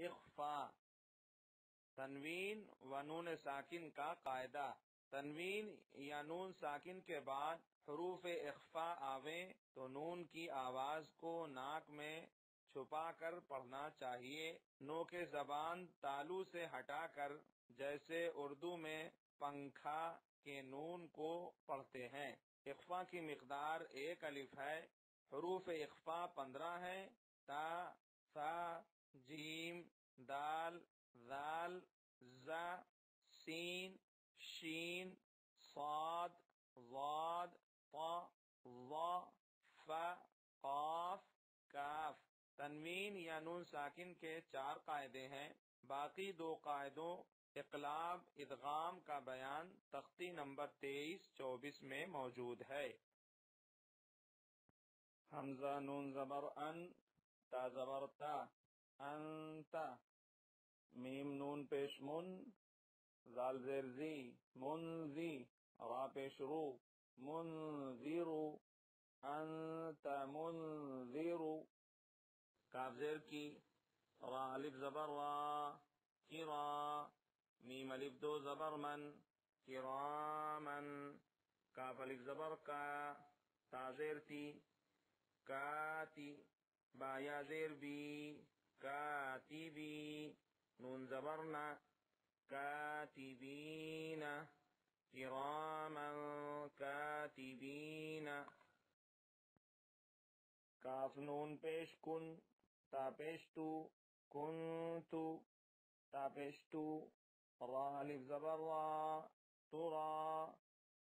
اخفا۔ تنوین و نون ساکن کا قاعدہ: تنوین یا نون ساکن کے بعد حروف اخفا آویں تو نون کی آواز کو ناک میں چھپا کر پڑھنا چاہیے، نوک زبان تالو سے ہٹا کر، جیسے اردو میں پنکھا کے نون کو پڑھتے ہیں۔ اخفا کی مقدار 1 الف ہے۔ حروف اخفا 15 ہیں: تا، ثا، جیم، دال، ذال، ذا، سین، شین، صاد، ضاد، طا، ظا، فا، قاف، کاف۔ تنوین یا نون ساکن کے 4 قاعدے ہیں۔ باقی 2 قاعدوں اقلاب ادغام کا بیان تختی نمبر 23-24 میں موجود ہے۔ حمزہ نون زبر ان، تا زبر تا، انت۔ میم نون پیش من، زال زیر زی، منزی، را پیش رو، منذرو، انت منذرو۔ کاف زیر کی، را الف زبر را، کرا۔ میم الف 2 زبر من، کرامن۔ کاف الف زبر کا، تا زیر تی، کاتی۔ با یا زیر بی، کاتبی۔ نون زبر نا، کاتبین، کراما کاتبین۔ کاف نون پیش کن، تا پیش تو، کنتو، تا پیش تو۔ را الف زبر را، ترا۔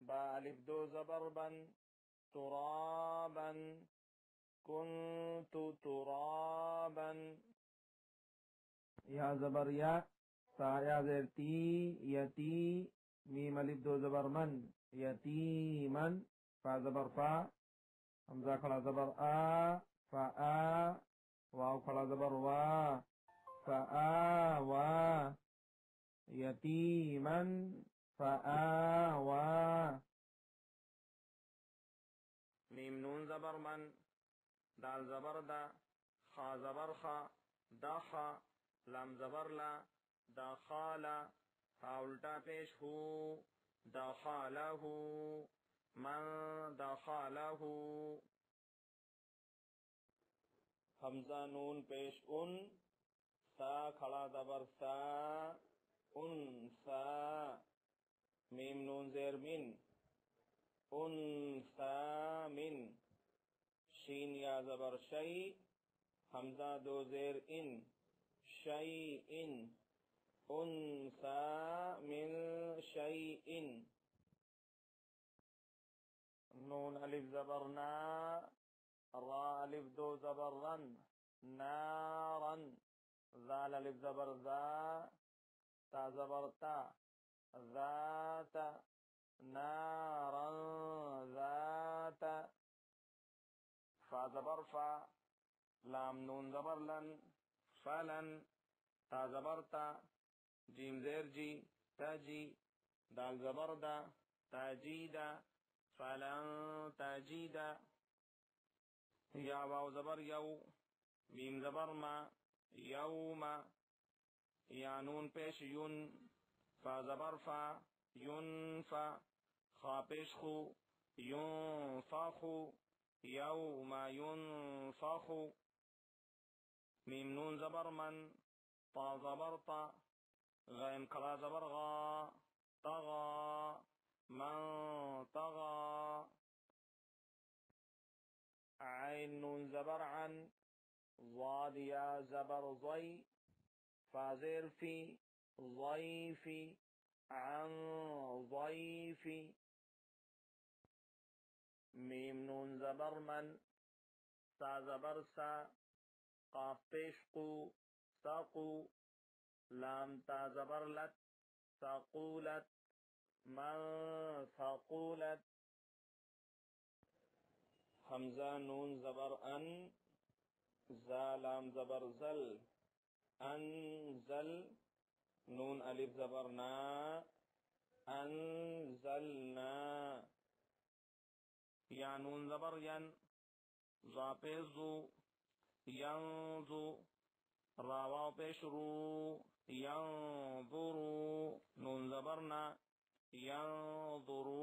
با الف 2 زبر بن، ترابن، کنتو ترابا۔ یا زبر یا، تا یا زیر تی، یتی۔ میم الف 2 زبر من، یتیمن۔ فا زبر فا، حمزہ کھڑا زبر آ، فا آ۔ واو کھڑا زبر وا، فا آ وا۔ یتیمن، فا آ وا۔ میم نون زبر من، دال زبر دا، خا زبر خا، دخا۔ لام زبر لا، دخالا۔ ہا الٹا پیش ہو، دخالہ، من دخالہ۔ حمزہ نون پیش ان، سا کھڑا زبر سا، انسا۔ میم نون زیر من، انسا من۔ شین یا زبر شی، حمزہ 2 زیر ان، شیئن، انسا من شیئن۔ نون الف زبر نا، را الف 2 زبر رن، نارن۔ زال الف زبر زا، تا زبر تا، ذات، نارا ذات۔ فا زبر فا، لام نون زبر لن، فلن۔ تا زبر تا، جیم زیر جی، تجی۔ دال زبر دا، تاجیدا، فلن تجیدا۔ یا واو زبر یو، میم زبر ما، یوم۔ یا نون پیش یون، فا زبر فا، ینفا۔ خا پیش خو، ینفخو، یوم ینفخو۔ میم نون زبر من، طا زبر طا، غین کھڑا زبر غا، طغا، من طغا۔ عین نون زبر عن، ضاد یا زبر ضی، فا زیر فی، ضیفی، عن ضیفی۔ میم نون زبر من، سا زبر سا، قاف پیش قو، ساقو۔ لام تا زبر لت، ثقولت، من ثقولت۔ حمزہ نون زبر ان، زا لام زبر زل، انزل۔ نون الف زبر نا، انزلنا۔ یا نون زبر ین، ضا پہ زو، ینزو۔ راواو پیش رو ینظرو نون زبرنا ینظرو